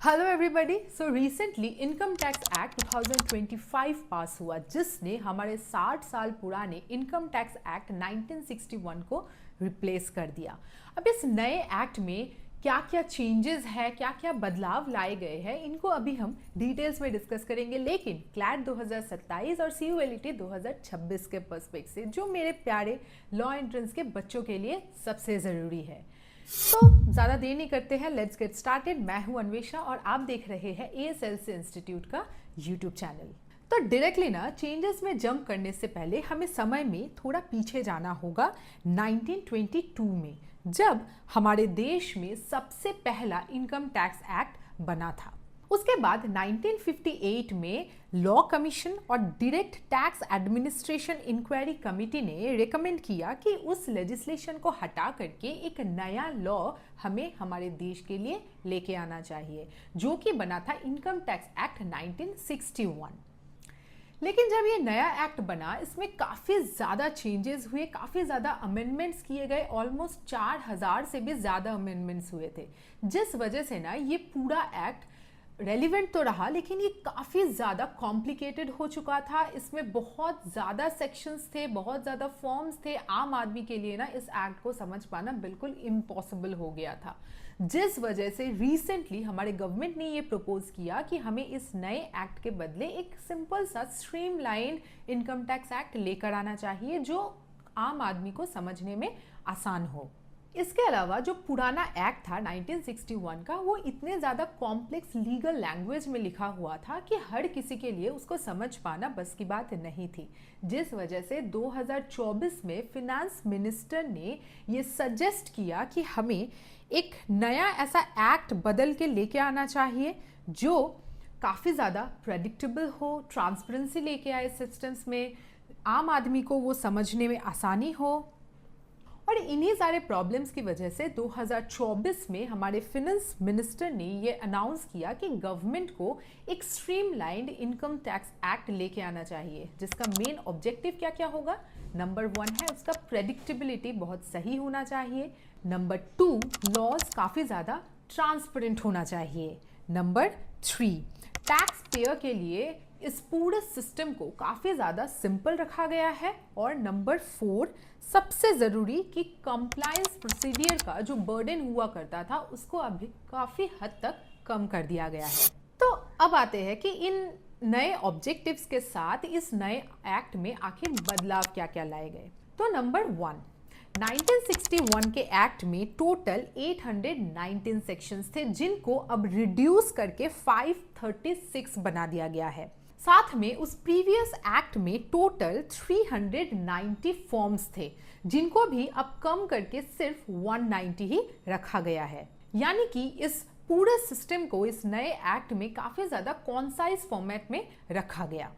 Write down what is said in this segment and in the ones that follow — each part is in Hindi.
Hello everybody. So recently income tax act 2025 पास हुआ, जिसने हमारे 60 साल पुराने इनकम टैक्स एक्ट 1961 को रिप्लेस कर दिया। अब इस नए एक्ट में क्या क्या चेंजेस है, क्या क्या बदलाव लाए गए हैं, इनको अभी हम डिटेल्स में डिस्कस करेंगे। लेकिन क्लैट 2027 और CULT 2026 के पर्सपेक्टिव से, जो मेरे प्यारे लॉ एंट्रेंस के बच्चों के लिए सबसे ज़रूरी है। तो ज़्यादा देर नहीं करते हैं, लेट्स गेट स्टार्टेड। मैं हूं अन्वेषा और आप देख रहे हैं ASLC इंस्टीट्यूट का यूट्यूब चैनल। तो डायरेक्टली ना चेंजेस में जंप करने से पहले हमें समय में थोड़ा पीछे जाना होगा 1922 में, जब हमारे देश में सबसे पहला इनकम टैक्स एक्ट बना था। उसके बाद 1958 में लॉ कमीशन और direct tax administration inquiry committee ने रेकमेंड किया कि उस लेजिस्लेशन को हटा करके एक नया लॉ हमें हमारे देश के लिए लेके आना चाहिए, जो कि बना था इनकम टैक्स एक्ट 1961। लेकिन जब ये नया एक्ट बना, इसमें काफ़ी ज़्यादा चेंजेस हुए, काफ़ी ज़्यादा अमेंडमेंट्स किए गए। ऑलमोस्ट 4000 से भी ज़्यादा अमेंडमेंट्स हुए थे, जिस वजह से ना ये पूरा एक्ट रेलिवेंट तो रहा, लेकिन ये काफ़ी ज़्यादा कॉम्प्लिकेटेड हो चुका था। इसमें बहुत ज़्यादा सेक्शंस थे, बहुत ज़्यादा फॉर्म्स थे। आम आदमी के लिए ना इस एक्ट को समझ पाना बिल्कुल इम्पॉसिबल हो गया था, जिस वजह से रिसेंटली हमारे गवर्नमेंट ने ये प्रपोज किया कि हमें इस नए एक्ट के बदले एक सिंपल सा स्ट्रीमलाइन इनकम टैक्स एक्ट लेकर आना चाहिए, जो आम आदमी को समझने में आसान हो। इसके अलावा जो पुराना एक्ट था 1961 का, वो इतने ज़्यादा कॉम्प्लेक्स लीगल लैंग्वेज में लिखा हुआ था कि हर किसी के लिए उसको समझ पाना बस की बात नहीं थी, जिस वजह से 2024 में फिनेंस मिनिस्टर ने ये सजेस्ट किया कि हमें एक नया ऐसा एक्ट बदल के लेके आना चाहिए, जो काफ़ी ज़्यादा प्रेडिक्टेबल हो, ट्रांसपेरेंसी लेके आए सिस्टम्स में, आम आदमी को वो समझने में आसानी हो। और इन्हीं सारे प्रॉब्लम्स की वजह से 2024 में हमारे फिनेंस मिनिस्टर ने ये अनाउंस किया कि गवर्नमेंट को एक स्ट्रीमलाइंड इनकम टैक्स एक्ट लेके आना चाहिए, जिसका मेन ऑब्जेक्टिव क्या क्या होगा। नंबर 1 है उसका प्रेडिक्टेबिलिटी बहुत सही होना चाहिए। नंबर 2, लॉज काफ़ी ज़्यादा ट्रांसपेरेंट होना चाहिए। नंबर 3, टैक्स पेयर के लिए इस पूरे सिस्टम को काफ़ी ज़्यादा सिंपल रखा गया है। और नंबर 4, सबसे ज़रूरी कि कंप्लायंस प्रोसीडियर का जो बर्डन हुआ करता था, उसको अभी काफ़ी हद तक कम कर दिया गया है। तो अब आते हैं कि इन नए ऑब्जेक्टिव्स के साथ इस नए एक्ट में आखिर बदलाव क्या क्या लाए गए। तो नंबर 1, 1961 के एक्ट में टोटल 819 सेक्शंस थे, जिनको अब रिड्यूस करके 536 बना दिया गया है। साथ में उस प्रीवियस एक्ट में टोटल 390 फॉर्म्स थे, जिनको भी अब कम करके सिर्फ 190 ही रखा गया है। यानी कि इस पूरे सिस्टम को इस नए एक्ट में काफ़ी ज़्यादा कॉन्साइज फॉर्मेट में रखा गया।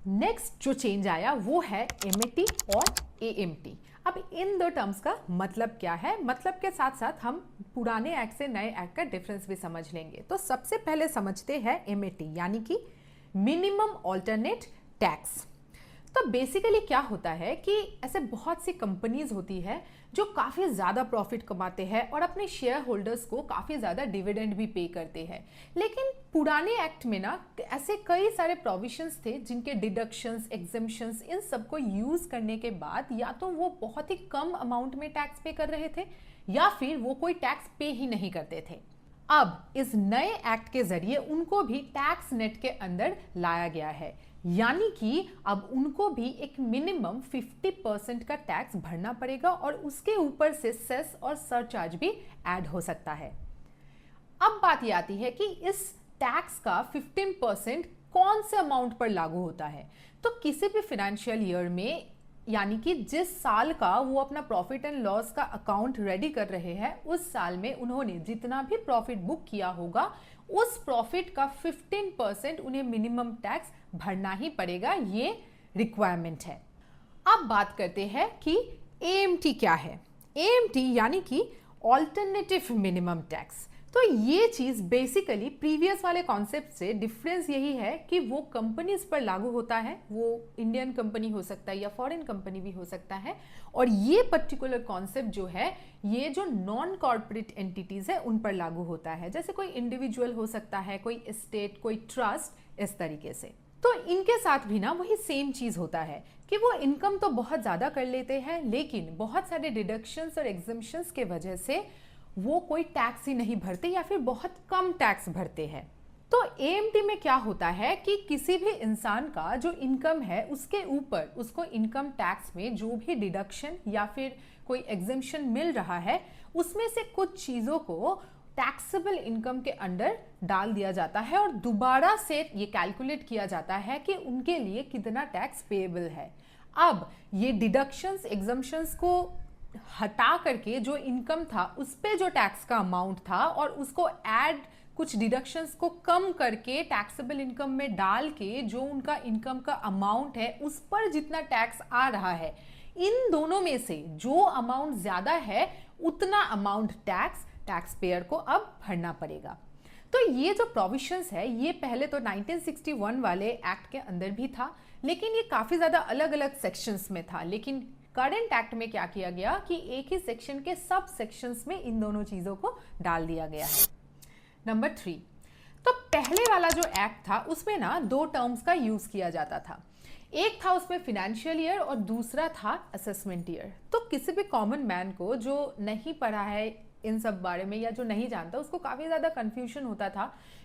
नेक्स्ट जो चेंज आया वो है MAT और AMT। अब इन दो टर्म्स का मतलब क्या है, मतलब के साथ साथ हम पुराने एक्ट से नए एक्ट का डिफरेंस भी समझ लेंगे। तो सबसे पहले समझते हैं MAT, यानी कि मिनिमम ऑल्टरनेट टैक्स। तो बेसिकली क्या होता है कि ऐसे बहुत सी कंपनीज होती है जो काफ़ी ज़्यादा प्रॉफिट कमाते हैं और अपने शेयर होल्डर्स को काफ़ी ज़्यादा डिविडेंड भी पे करते हैं। लेकिन पुराने एक्ट में ना ऐसे कई सारे प्रोविजंस थे, जिनके डिडक्शंस, एग्जेम्पशंस, इन सबको यूज़ करने के बाद या तो वो बहुत ही कम अमाउंट में टैक्स पे कर रहे थे, या फिर वो कोई टैक्स पे ही नहीं करते थे। अब इस नए एक्ट के जरिए उनको भी टैक्स नेट के अंदर लाया गया है, यानी कि अब उनको भी एक मिनिमम 50% का टैक्स भरना पड़ेगा और उसके ऊपर से सेस और सरचार्ज भी ऐड हो सकता है। अब बात ये आती है कि इस टैक्स का 15% कौन से अमाउंट पर लागू होता है। तो किसी भी फाइनेंशियल ईयर में, यानी कि जिस साल का वो अपना प्रॉफिट एंड लॉस का अकाउंट रेडी कर रहे हैं, उस साल में उन्होंने जितना भी प्रॉफिट बुक किया होगा, उस प्रॉफिट का 15% उन्हें मिनिमम टैक्स भरना ही पड़ेगा। ये रिक्वायरमेंट है। अब बात करते हैं कि AMT क्या है। AMT यानी कि ऑल्टरनेटिव मिनिमम टैक्स। तो ये चीज बेसिकली प्रीवियस वाले कॉन्सेप्ट से डिफरेंस यही है कि वो कंपनीज पर लागू होता है, वो इंडियन कंपनी हो सकता है या फॉरेन कंपनी भी हो सकता है, और ये पर्टिकुलर कॉन्सेप्ट जो है ये जो नॉन कॉर्पोरेट एंटिटीज है उन पर लागू होता है, जैसे कोई इंडिविजुअल हो सकता है, कोई स्टेट, कोई ट्रस्ट, इस तरीके से। तो इनके साथ भी ना वही सेम चीज होता है कि वो इनकम तो बहुत ज्यादा कर लेते हैं, लेकिन बहुत सारे डिडक्शंस और एग्जम्पशंस के वजह से वो कोई टैक्स ही नहीं भरते या फिर बहुत कम टैक्स भरते हैं। तो एएमटी में क्या होता है कि किसी भी इंसान का जो इनकम है उसके ऊपर उसको इनकम टैक्स में जो भी डिडक्शन या फिर कोई एग्जम्पशन मिल रहा है उसमें से कुछ चीजों को टैक्सेबल इनकम के अंडर डाल दिया जाता है और दोबारा से ये कैलकुलेट किया जाता है कि उनके लिए कितना टैक्स पेएबल है। अब ये डिडक्शंस, एग्जम्पशंस को हटा करके जो इनकम था उस पे जो टैक्स का अमाउंट था और उसको ऐड कुछ डिडक्शंस को कम करके टैक्सेबल इनकम में डाल के जो उनका इनकम का अमाउंट है उस पर जितना टैक्स आ रहा है, इन दोनों में से जो अमाउंट ज्यादा है उतना अमाउंट टैक्स पेयर को अब भरना पड़ेगा। तो ये जो प्रोविजंस है ये पहले तो 1961 वाले एक्ट के अंदर भी था, लेकिन ये काफी ज्यादा अलग अलग सेक्शंस में था। लेकिन करंट एक्ट में क्या किया गया कि एक ही सेक्शन के सब सेक्शंस में इन दोनों चीजों को डाल दिया गया है। नंबर 3, तो पहले वाला जो एक्ट था उसमें ना दो टर्म्स का यूज किया जाता था। एक था उसमें फिनेंशियल ईयर और दूसरा था असेसमेंट ईयर। तो किसी भी कॉमन मैन को जो नहीं पढ़ा है इन सब बारे में या जो नहीं जानता उसको काफी ज्यादा कंफ्यूजन होता था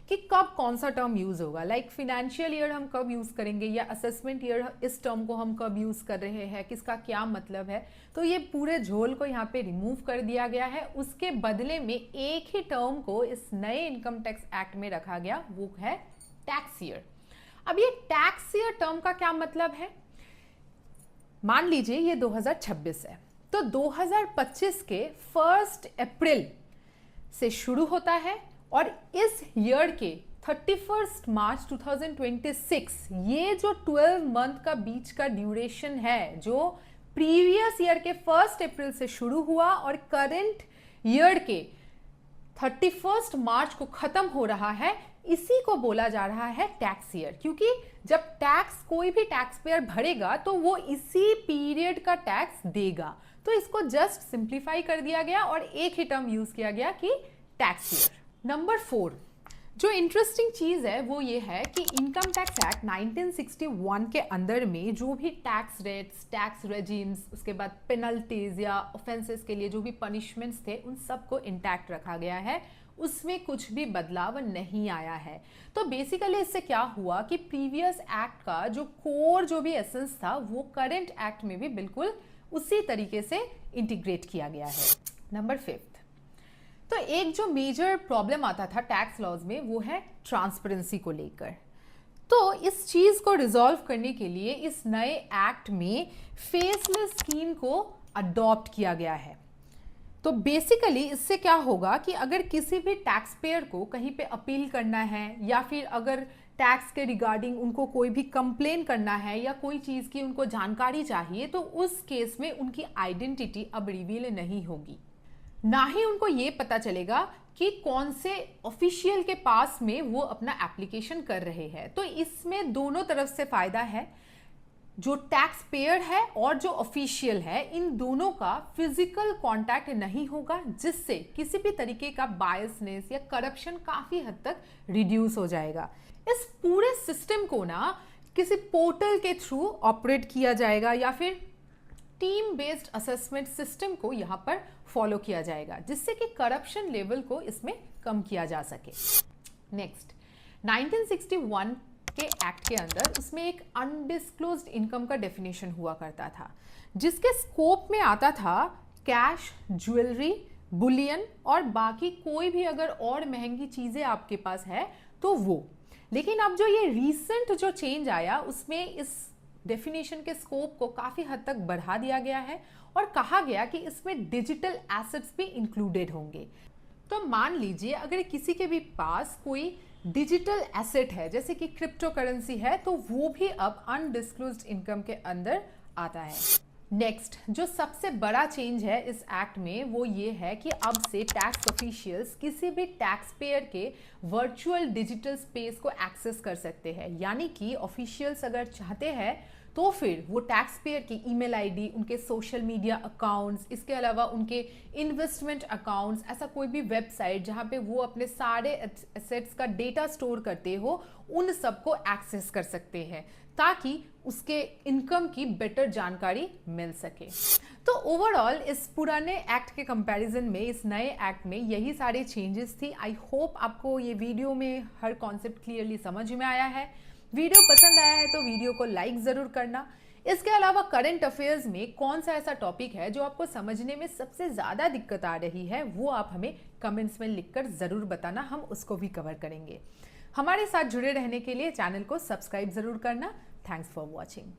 कि कब कौन सा टर्म यूज होगा, लाइक फिनेंशियल ईयर हम कब यूज करेंगे या असेसमेंट ईयर इस टर्म को हम कब यूज कर रहे हैं, किसका क्या मतलब है। तो ये पूरे झोल को यहाँ पे रिमूव कर दिया गया है। उसके बदले में एक ही टर्म को इस नए इनकम टैक्स एक्ट में रखा गया, वो है टैक्स ईयर। अब ये टैक्स ईयर टर्म का क्या मतलब है, मान लीजिए ये 2026 है, तो 2025 के 1 अप्रैल से शुरू होता है और इस ईयर के 31 मार्च 2026 ये जो 12 मंथ का बीच का ड्यूरेशन है, जो प्रीवियस ईयर के 1 अप्रैल से शुरू हुआ और करंट ईयर के 31 मार्च को खत्म हो रहा है, इसी को बोला जा रहा है टैक्स ईयर। क्योंकि जब टैक्स कोई भी टैक्स पेयर भरेगा तो वो इसी पीरियड का टैक्स देगा। तो इसको जस्ट सिंप्लीफाई कर दिया गया और एक ही टर्म यूज किया गया कि टैक्स ईयर। नंबर 4, जो इंटरेस्टिंग चीज है वो ये है कि इनकम टैक्स एक्ट 1961 के अंदर में जो भी टैक्स रेट्स, टैक्स रेजिम्स, उसके बाद पेनल्टीज या ऑफेंसेस के लिए जो भी पनिशमेंट्स थे उन सबको इंटैक्ट रखा गया है, उसमें कुछ भी बदलाव नहीं आया है। तो बेसिकली इससे क्या हुआ कि प्रीवियस एक्ट का जो कोर जो भी एसेंस था वो करंट एक्ट में भी बिल्कुल उसी तरीके से इंटीग्रेट किया गया है। नंबर 5, तो एक जो मेजर प्रॉब्लम आता था टैक्स लॉज में वो है ट्रांसपेरेंसी को लेकर। तो इस चीज को रिजॉल्व करने के लिए इस नए एक्ट में फेसलेस स्कीम को अडॉप्ट किया गया है। तो बेसिकली इससे क्या होगा कि अगर किसी भी टैक्स पेयर को कहीं पे अपील करना है या फिर अगर टैक्स के रिगार्डिंग उनको कोई भी कंप्लेन करना है या कोई चीज की उनको जानकारी चाहिए, तो उस केस में उनकी आइडेंटिटी अब रिवील नहीं होगी, ना ही उनको ये पता चलेगा कि कौन से ऑफिशियल के पास में वो अपना एप्लीकेशन कर रहे हैं। तो इसमें दोनों तरफ से फायदा है, जो टैक्स पेयर है और जो ऑफिशियल है, इन दोनों का फिजिकल कांटेक्ट नहीं होगा, जिससे किसी भी तरीके का बायसनेस या करप्शन काफी हद तक रिड्यूस हो जाएगा। इस पूरे सिस्टम को ना किसी पोर्टल के थ्रू ऑपरेट किया जाएगा या फिर टीम बेस्ड असेसमेंट सिस्टम को यहां पर फॉलो किया जाएगा, जिससे कि करप्शन लेवल को इसमें कम किया जा सके। नेक्स्ट, 1961 के एक्ट के अंदर उसमें एक अनडिस्क्लोज्ड इनकम का डेफिनेशन हुआ करता था, जिसके स्कोप में आता था कैश, ज्वेलरी, बुलियन और बाकी कोई भी अगर और महंगी चीजें आपके पास है तो वो। लेकिन अब जो ये रीसेंट जो चेंज आया उसमें इस डेफिनेशन के स्कोप को काफी हद तक बढ़ा दिया गया है और कहा गया कि इसमें डिजिटल एसेट्स भी इंक्लूडेड होंगे। तो मान लीजिए अगर किसी के भी पास कोई डिजिटल एसेट है, जैसे कि क्रिप्टो करेंसी है, तो वो भी अब अनडिस्क्लोज्ड इनकम के अंदर आता है। नेक्स्ट जो सबसे बड़ा चेंज है इस एक्ट में वो ये है कि अब से टैक्स ऑफिशियल्स किसी भी टैक्स पेयर के वर्चुअल डिजिटल स्पेस को एक्सेस कर सकते हैं। यानी कि ऑफिशियल्स अगर चाहते हैं तो फिर वो टैक्स पेयर की ईमेल आईडी, उनके सोशल मीडिया अकाउंट्स, इसके अलावा उनके इन्वेस्टमेंट अकाउंट्स, ऐसा कोई भी वेबसाइट जहाँ पे वो अपने सारे एसेट्स का डेटा स्टोर करते हो, उन सबको एक्सेस कर सकते हैं ताकि उसके इनकम की बेटर जानकारी मिल सके। तो ओवरऑल इस पुराने एक्ट के कंपैरिजन में इस नए एक्ट में यही सारे चेंजेस थी। आई होप आपको ये वीडियो में हर कॉन्सेप्ट क्लियरली समझ में आया है। वीडियो पसंद आया है तो वीडियो को लाइक ज़रूर करना। इसके अलावा करंट अफेयर्स में कौन सा ऐसा टॉपिक है जो आपको समझने में सबसे ज़्यादा दिक्कत आ रही है, वो आप हमें कमेंट्स में लिखकर ज़रूर बताना, हम उसको भी कवर करेंगे। हमारे साथ जुड़े रहने के लिए चैनल को सब्सक्राइब ज़रूर करना। Thanks for watching.